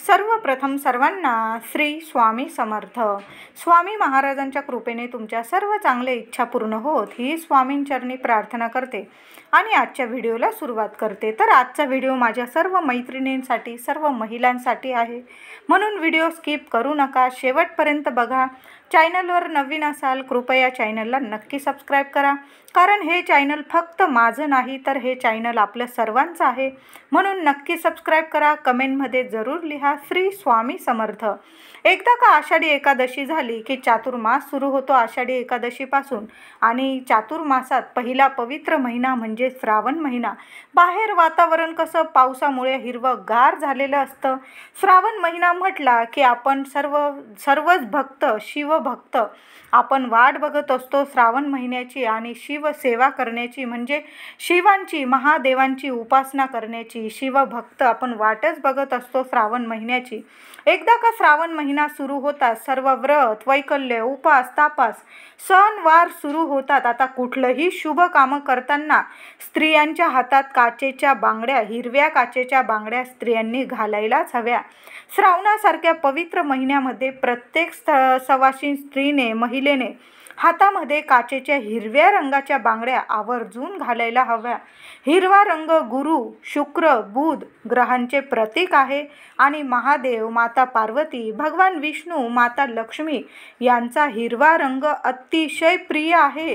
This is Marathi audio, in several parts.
सर्वप्रथम सर्वांना श्री स्वामी समर्थ. स्वामी महाराजांच्या कृपेने तुमच्या सर्व चांगल्या इच्छा पूर्ण होत ही स्वामींचरणी प्रार्थना करते आणि आजच्या व्हिडिओला सुरुवात करते. तर आजचा व्हिडिओ माझ्या सर्व मैत्रिणींसाठी, सर्व महिलांसाठी आहे, म्हणून व्हिडिओ स्किप करू नका, शेवटपर्यंत बघा. चॅनलवर नवीन असाल कृपया चॅनलला नक्की सबस्क्राईब करा, कारण हे चॅनल फक्त माझं नाही तर हे चॅनल आपलं सर्वांचं आहे, म्हणून नक्की सबस्क्राईब करा. कमेंटमध्ये जरूर लिहा श्री स्वामी समर्थ. एकदा का आषाढी एकादशी झाली की चातुर्मास सुरू होतो आषाढी एकादशीपासून, आणि चातुर्मासात पहिला पवित्र महिना म्हणजे श्रावण महिना. बाहेर वातावरण कसं पावसामुळे हिरवंगार झालेलं असतं. श्रावण महिना म्हटला की आपण सर्वच भक्त, शिवभक्त आपण वाट बघत असतो श्रावण महिन्याची आणि शिवसेवा करण्याची, म्हणजे शिवांची, महादेवांची उपासना करण्याची. शिवभक्त आपण वाटच बघत असतो श्रावण महिन्याची. एकदा का श्रावण महिना सुरू होतात सर्व व्रत, वैकल्य, उपास, तापास, सणवार सुरू होतात. आता कुठलंही शुभ कामं करताना स्त्रियांच्या हातात काचेच्या बांगड्या, हिरव्या काचेच्या बांगड्या स्त्रियांनी घालायलाच हव्या. श्रावणासारख्या पवित्र महिन्यामध्ये प्रत्येक सवाशीण स्त्रीने, महिलेने हातामध्ये काचेच्या हिरव्या रंगाच्या बांगड्या आवर्जून घालायला हव्या. हिरवा रंग गुरु, शुक्र, बुध ग्रहांचे प्रतीक आहे आणि महादेव, माता पार्वती, भगवान विष्णू, माता लक्ष्मी यांचा हिरवा रंग अतिशय प्रिय आहे.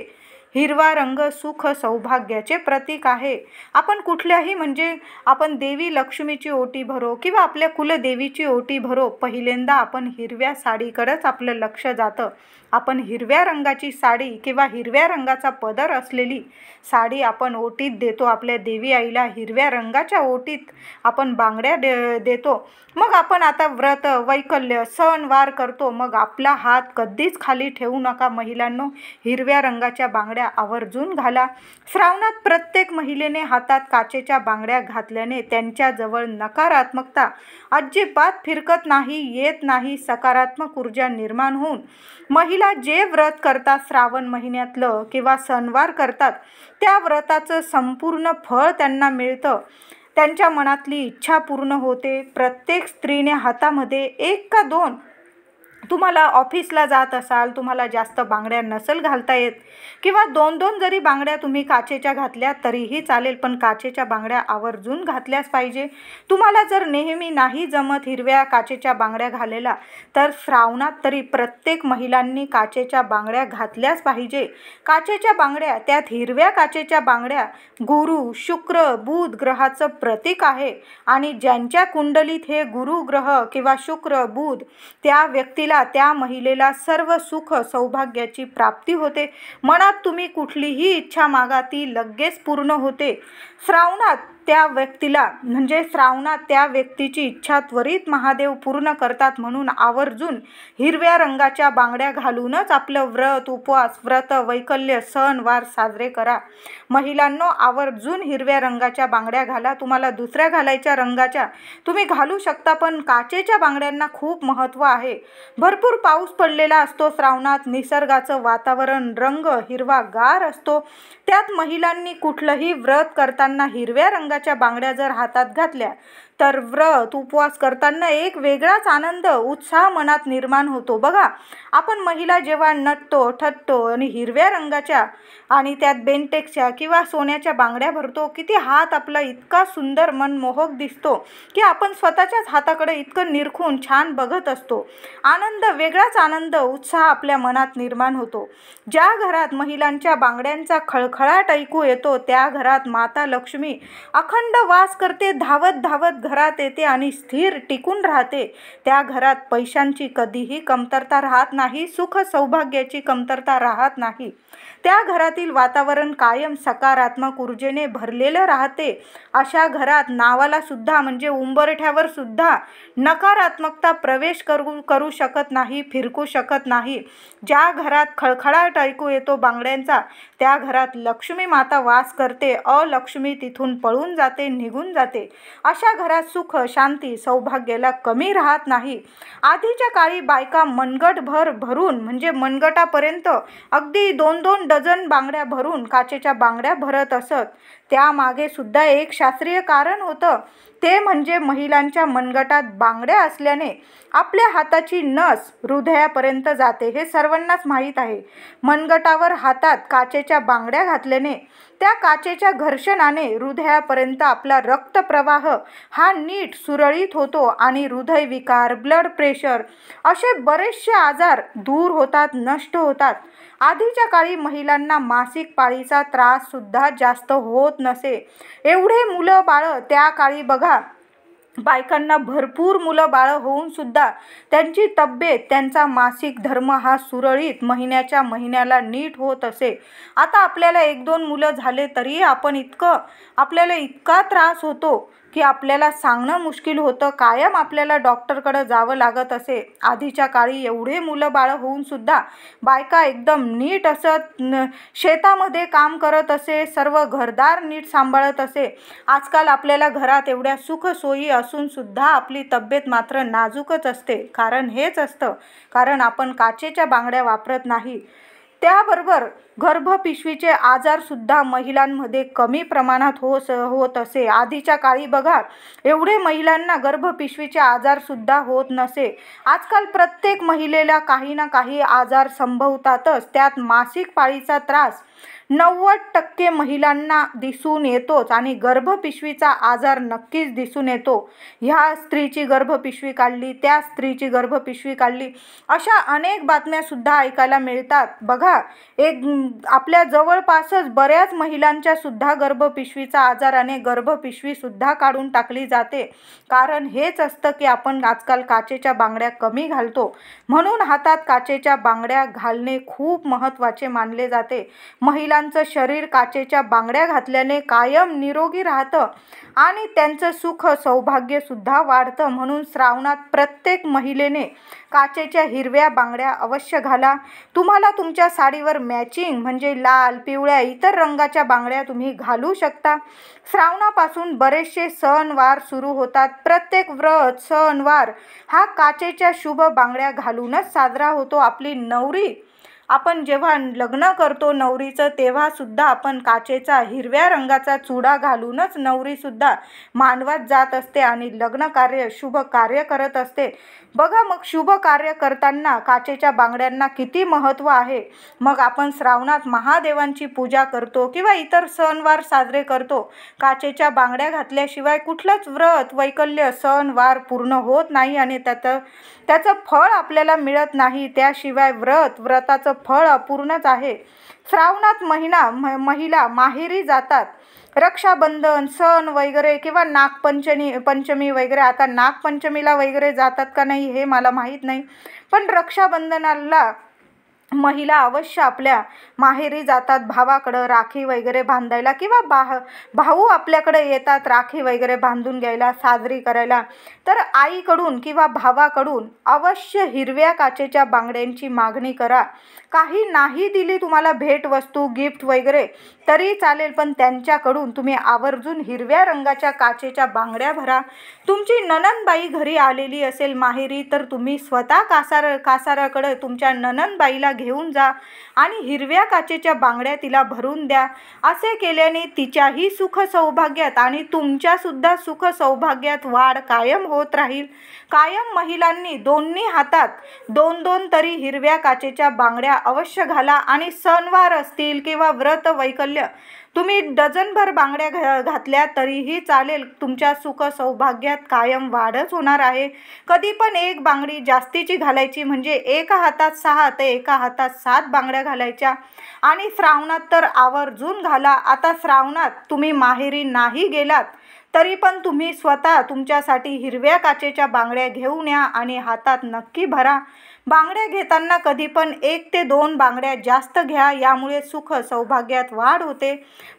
हिरवा रंग सुख, सौभाग्याचे प्रतीक आहे. आपण कुठल्याही, म्हणजे आपण देवी लक्ष्मीची ओटी भरो किंवा आपल्या कुलदेवीची ओटी भरो, पहिल्यांदा आपण हिरव्या साडीकडेच आपलं लक्ष जातं. आपण हिरव्या रंगाची साडी किंवा हिरव्या रंगाचा पदर असलेली साडी आपण ओटीत देतो. आपल्या देवी आईला हिरव्या रंगाच्या ओटीत आपण बांगड्या देतो. मग आपण आता व्रत, वैकल्य, सणवार करतो. मग आपला हात कधीच खाली ठेवू नका महिलांनो. हिरव्या रंगाच्या बांगड्या आवर्जून घाला. श्रावणात प्रत्येक महिलेने हातात काचेच्या बांगड्या घातल्याने त्यांच्याजवळ नकारात्मकता अजिबात फिरकत नाही, येत नाही. सकारात्मक ऊर्जा निर्माण होऊन महिला जे व्रत करतात श्रावण महिन्यातलं किंवा सणवार करतात त्या व्रताचं संपूर्ण फळ त्यांना मिळतं. त्यांच्या मनातली इच्छा पूर्ण होते. प्रत्येक स्त्रीने हातामध्ये एक का दोन, तुम्हाला ऑफिसला जात असाल, तुम्हाला जास्त बांगड्या नसेल घालता येत, किंवा दोन दोन जरी बांगड्या तुम्ही काचेच्या घातल्या तरीही चालेल, पण काचेच्या बांगड्या आवर्जून घातल्याच पाहिजे. तुम्हाला जर नेहमी नाही जमत हिरव्या काचेच्या बांगड्या घालायला, तर श्रावणात तरी प्रत्येक महिलांनी काचेच्या बांगड्या घातल्याच पाहिजे. काचेच्या बांगड्या, त्यात हिरव्या काचेच्या बांगड्या गुरु, शुक्र, बुध ग्रहाचं प्रतीक आहे आणि ज्यांच्या कुंडलीत हे गुरु ग्रह किंवा शुक्र, बुध, त्या व्यक्तीला, त्या महिलेला सर्व सुख, सौभाग्याची प्राप्ती होते. मनात तुम्ही कुठलीही इच्छा मागा ती लगेच पूर्ण होते. श्रावणात त्या व्यक्तीला, म्हणजे श्रावणात त्या व्यक्तीची इच्छा त्वरित महादेव पूर्ण करतात. म्हणून आवर्जून हिरव्या रंगाच्या बांगड्या घालूनच आपलं व्रत, उपवास, व्रत, वैकल्य, सण वार साजरे करा. महिलांनो आवर्जून हिरव्या रंगाच्या बांगड्या घाला. तुम्हाला दुसऱ्या घालायच्या रंगाच्या तुम्ही घालू शकता, पण काचेच्या बांगड्यांना खूप महत्त्व आहे. भरपूर पाऊस पडलेला असतो श्रावणात, निसर्गाचं वातावरण रंग हिरवागार असतो. त्यात महिलांनी कुठलंही व्रत करताना हिरव्या रंगाच्या बांगड्या जर हातात घातल्या तर व्रत, उपवास करताना एक वेगळाच आनंद, उत्साह मनात निर्माण होतो. बघा, आपण महिला जेव्हा नटतो, ठटतो आणि हिरव्या रंगाच्या आणि त्यात बेंटेक्सच्या किंवा सोन्याच्या बांगड्या भरतो, किती हात आपला इतका सुंदर, मनमोहक दिसतो की आपण स्वतःच्याच हाताकडे इतकं निरखून छान बघत असतो. आनंद, वेगळाच आनंद, उत्साह आपल्या मनात निर्माण होतो. ज्या घरात महिलांच्या बांगड्यांचा खळखळाट ऐकू येतो त्या घरात माता लक्ष्मी अखंड वास करते, धावत धावत घरात येते आणि स्थिर टिकून राहते. त्या घरात पैशांची कधीही कमतरता राहत नाही, सुख, सौभाग्याची कमतरता राहत नाही. त्या घरातील वातावरण कायम सकारात्मक ऊर्जेने भरलेलं राहते. अशा घरात नावाला सुद्धा, म्हणजे उंबरठ्यावर सुद्धा नकारात्मकता प्रवेश करू शकत नाही, फिरकू शकत नाही. ज्या घरात खळखळाट ऐकू येतो बांगड्यांचा त्या घरात लक्ष्मी माता वास करते, अलक्ष्मी तिथून पळून जाते, निघून जाते. अशा घरात सुख, शांती, सौभाग्याला कमी राहत नाही. आधीच्या काळी बायका मनगटभर भरून, म्हणजे मनगटापर्यंत अगदी 2-2 डझन बांगड्या भरून काचेच्या बांगड्या भरत असत. त्यामागे सुद्धा एक शास्त्रीय कारण होतं. ते म्हणजे महिलांच्या मनगटात बांगड्या असल्याने आपल्या हाताची नस हृदयापर्यंत जाते, हे सर्वांनाच माहीत आहे. मनगटावर हातात काचेच्या बांगड्या घातल्याने त्या काचेच्या घर्षणाने हृदयापर्यंत आपला रक्तप्रवाह हा नीट सुरळीत होतो आणि हृदयविकार, ब्लड प्रेशर असे बरेचसे आजार दूर होतात, नष्ट होतात. आधीच्या काळी महिलांना मासिक पाळीचा त्रास सुद्धा जास्त होत नसे. एवढे मुलं बाळं त्या काळी बघा, बायकांना भरपूर मुलं बाळं होऊन सुद्धा त्यांची तब्येत, त्यांचा मासिक धर्म हा सुरळीत महिन्याच्या महिन्याला नीट होत असे. आता आपल्याला 1-2 मुलं झाले तरी आपल्याला इतका त्रास होतो की आपल्याला सांगणं मुश्किल होतं. कायम आपल्याला डॉक्टरकडे जावं लागत असे. आधीच्या काळी एवढे मुलं बाळं होऊन सुद्धा बायका एकदम नीट असत, शेतामध्ये काम करत असे, सर्व घरदार नीट सांभाळत असे. आजकाल आपल्याला घरात एवढ्या सुखसोयी असून सुद्धा आपली तब्येत मात्र नाजूकच असते. कारण हेच असतं, कारण आपण काचेच्या बांगड्या वापरत नाही. त्याबरोबर गर्भपिशवीचे आजारसुद्धा महिलांमध्ये कमी प्रमाणात होत असे. आधीच्या काळी बघा, एवढे महिलांना गर्भपिशवीचे आजारसुद्धा होत नसे. आजकाल प्रत्येक महिलेला काही ना काही आजार संभवतातच. त्यात मासिक पाळीचा त्रास 90% महिलांना दिसून येतोच आणि गर्भपिशवीचा आजार नक्कीच दिसून येतो. ह्या स्त्रीची गर्भपिशवी काढली, त्या स्त्रीची गर्भपिशवी काढली, अशा अनेक बातम्यासुद्धा ऐकायला मिळतात. बघा, आपल्या जवळपासच बऱ्याच महिलांच्या सुद्धा गर्भपिशवीचा आजाराने गर्भपिशवीसुद्धा काढून टाकली जाते. कारण हेच असतं की आपण आजकाल काचेच्या बांगड्या कमी घालतो. म्हणून हातात काचेच्या बांगड्या घालणे खूप महत्त्वाचे मानले जाते. महिलांचं शरीर काचेच्या बांगड्या घातल्याने कायम निरोगी राहतं आणि त्यांचं सुख सौभाग्यसुद्धा वाढतं. म्हणून श्रावणात प्रत्येक महिलेने काचेच्या हिरव्या बांगड्या अवश्य घाला. तुम्हाला तुमच्या साडीवर मॅचिंग म्हणजे लाल, पिवळ्या, इतर रंगाच्या बांगड्या तुम्ही घालू शकता. श्रावणापासून बरेचसे सणवार सुरू होतात. प्रत्येक व्रत, सणवार हा काचेच्या शुभ बांगड्या घालूनच साजरा होतो. आपली नवरी, आपण जेव्हा लग्न करतो नवरीचं, तेव्हा सुद्धा आपण काचेचा हिरव्या रंगाचा चुडा घालूनच नवरीसुद्धा मांडवात जात असते आणि लग्न कार्य, शुभ कार्य करत असते. बघा, मग शुभ कार्य करताना काचेच्या बांगड्यांना किती महत्त्व आहे. मग आपण श्रावणात महादेवांची पूजा करतो किंवा इतर सणवार साजरे करतो. काचेच्या बांगड्या घातल्याशिवाय कुठलंच व्रत, वैकल्य, सणवार पूर्ण होत नाही आणि त्याचं फळ आपल्याला मिळत नाही. त्याशिवाय व्रताचं फळ अपूर्णच आहे. श्रावणात महिला माहेरी जातात. रक्षाबंधन, सण वगैरे किंवा नागपंचमी वगैरे, आता नागपंचमीला वगैरे जातात का नाही हे मला माहीत नाही, पण रक्षाबंधनाला महिला अवश्य आपल्या माहेरी जातात भावाकडं राखी वगैरे बांधायला, किंवा भाऊ आपल्याकडे येतात राखी वगैरे बांधून घ्यायला, साजरी करायला. तर आईकडून किंवा भावाकडून अवश्य हिरव्या काचेच्या बांगड्यांची मागणी करा. काही नाही दिली तुम्हाला भेटवस्तू, गिफ्ट वगैरे तरी चालेल, पण त्यांच्याकडून तुम्ही आवर्जून हिरव्या रंगाच्या काचेच्या बांगड्या भरा. तुमची नणंदबाई घरी आलेली असेल माहेरी, तर तुम्ही स्वतः कासाराकडे तुमच्या नणंदबाईला घेऊन जा आणि हिरव्या काचेच्या बांगड्या तिला भरून द्या. असे केल्याने तिच्याही सुख सौभाग्यात आणि तुमच्यासुद्धा सुख सौभाग्यात वाढ कायम होत राहील. कायम महिलांनी दोन्ही हातात 2-2 तरी हिरव्या काचेच्या बांगड्या अवश्य घाला. आणि सणवार असतील किंवा व्रत वैकल्य, तुम्ही डझनभर बांगड्या घातल्या तरीही चालेल. तुमच्या सुख सौभाग्यात कायम वाढच होणार आहे. कधी पण एक बांगडी जास्तीची घालायची, म्हणजे एका हातात 6 तर एका हातात 7 बांगड्या घालायच्या. आणि श्रावणात तर आवर्जून घाला. आता श्रावणात तुम्ही माहेरी नाही गेलात तरी पण तुम्ही स्वतः तुमच्यासाठी हिरव्या काचेच्या बांगड्या घेऊन या आणि हातात नक्की भरा. बांगड्या घेताना कधी पण 1 ते 2 बांगड्या जास्त घ्या. यामुळे सुख सौभाग्यात वाढ होते.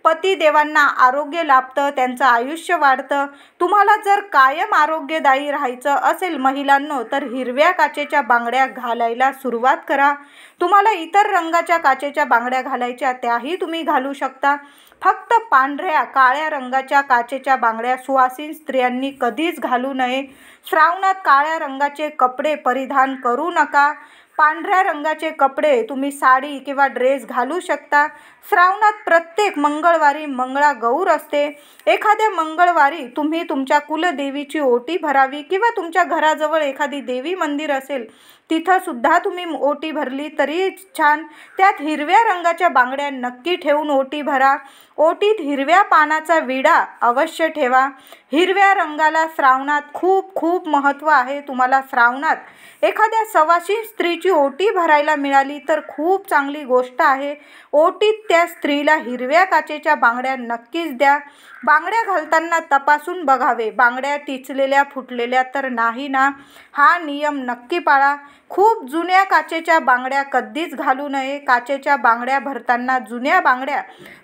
पतिदेवांना आरोग्य लाभतं, त्यांचं आयुष्य वाढतं. तुम्हाला जर कायम आरोग्यदायी राहायचं असेल महिलांनो, तर हिरव्या काचेच्या बांगड्या घालायला सुरुवात करा. तुम्हाला इतर रंगाच्या काचेच्या बांगड्या घालायच्या त्याही तुम्ही घालू शकता. फक्त पांढऱ्या, काळ्या रंगाच्या काचेच्या बांगड्या सुवासिन स्त्रियांनी कधीच घालू नये. श्रावणात काळ्या रंगाचे कपडे परिधान करू नका. पांढऱ्या रंगाचे कपडे तुम्ही साडी किंवा ड्रेस घालू शकता। श्रावणात प्रत्येक मंगळवारी मंगळागौर असते। एखाद्या मंगळवारी तुम्ही तुमच्या कुलदेवीची ओटी भरावी किंवा तुमच्या घराजवळ एखादी देवी मंदिर असेल तिथं सुद्धा तुम्ही ओटी भरली तरी छान। त्यात हिरव्या रंगाच्या बांगड्या नक्की ठेवून ओटी भरा। ओटीत हिरव्या पानाचा विडा अवश्य ठेवा। हिरव्या रंगाला श्रावणात खूप खूप महत्त्व आहे। तुम्हाला श्रावणात एखाद्या सवाशीण स्त्रीची ओटी भरायला मिळाली तर खूप चांगली गोष्ट आहे। ओटीत त्या स्त्रीला हिरव्या काचेच्या बांगड्या नक्कीच द्या। बांगड्या घालताना तपासून बघावे, बांगड्या टिचलेल्या फुटलेल्या तर नाही ना, हा नियम नक्की पाळा। खूप जुन्या काचेच्या बांगड्या कधीच घालू नये। काचेच्या बांगड्या भरताना जुन्या बांगड्या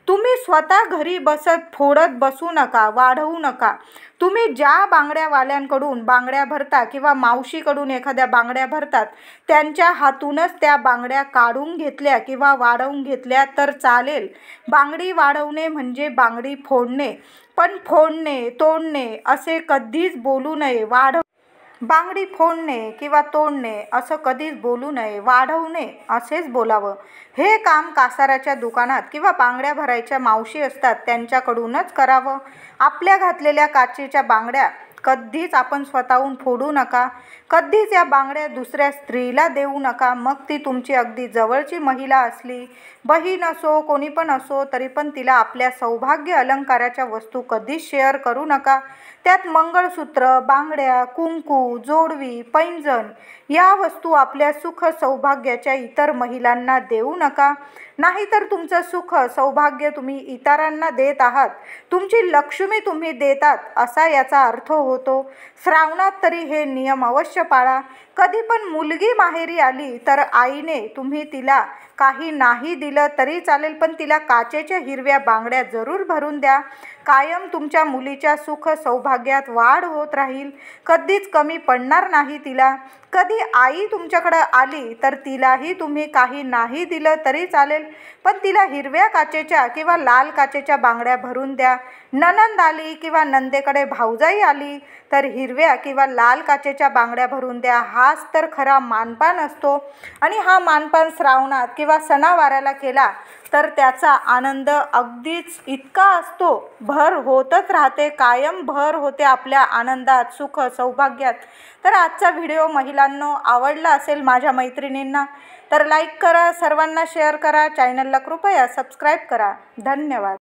तुम्ही स्वतः घरी बसत फोडत बसू नका, वाढवू नका। तुम्ही ज्या बांगड्यावाल्यांकडून बांगड्या भरता किंवा मावशीकडून एखाद्या बांगड्या भरतात त्यांच्या हातूनच त्या बांगड्या काढून घेतल्या किंवा वाढवून घेतल्या तर चालेल। बांगडी वाढवणे म्हणजे बांगडी फोडणे, पण फोडणे तोडणे असे कधीच बोलू नये। बांगडी फोडणे किंवा तोडणे असं कधीच बोलू नये, वाढवणे असेच बोलावं। हे काम कासाराच्या दुकानात किंवा बांगड्या भरायच्या मावशी असतात त्यांच्याकडूनच करावं। आपल्या घातलेल्या काचेच्या बांगड्या कधीच आपण स्वतःहून फोडू नका। कधीच या बांगड्या दुसऱ्या स्त्रीला देऊ नका, मग ती तुमची अगदी जवळची महिला असली, बहीण असो, कोणी पण असो, तरी पण तिला आपल्या सौभाग्य अलंकाराच्या वस्तू कधीच शेअर करू नका। त्यात मंगळसूत्र, बांगड्या, कुंकू, जोडवी, पैंजण या वस्तू आपल्या सुख सौभाग्याच्या इतर महिलांना देऊ नका। नाहीतर तुमचं सुख सौभाग्य तुम्ही इतरांना देत आहात, तुमची लक्ष्मी तुम्ही देतात असा याचा अर्थ होतो। श्रावणात तरी हे नियम अवश्य पाळा। कधी पण मुलगी माहेरी आली तर आईने तुम्ही तिला काही नाही दिलं तरी चालेल, पण तिला काचेच्या हिरव्या बांगड्या जरूर भरून द्या। कायम तुमच्या मुलीच्या सुख सौभाग्यात वाढ होत राहील, कधीच कमी पडणार नाही तिला। कधी आई तुमच्याकडे आली तर तिलाही तुम्ही काही नाही दिलं तरी चालेल, पण तिला हिरव्या काचेच्या किंवा लाल काचेच्या बांगड्या भरून द्या। नणंद आली किंवा नंदेकडे भाऊजाई आली तर हिरव्या किंवा लाल काचेच्या बांगड्या भरून द्या। हाच तर खरा मानपान असतो आणि हा मानपान श्रावणात किंवा सणावाराला केला तर त्याचा आनंद अगदीच इतका असतो, भर होतच राहते, कायम भर होते आपल्या आनंदात, सुख सौभाग्यात। तर आजचा व्हिडिओ महिलांनो आवडला असेल माझ्या मैत्रिणींना तर लाईक करा, सर्वांना शेअर करा, चॅनलला कृपया सबस्क्राईब करा। धन्यवाद।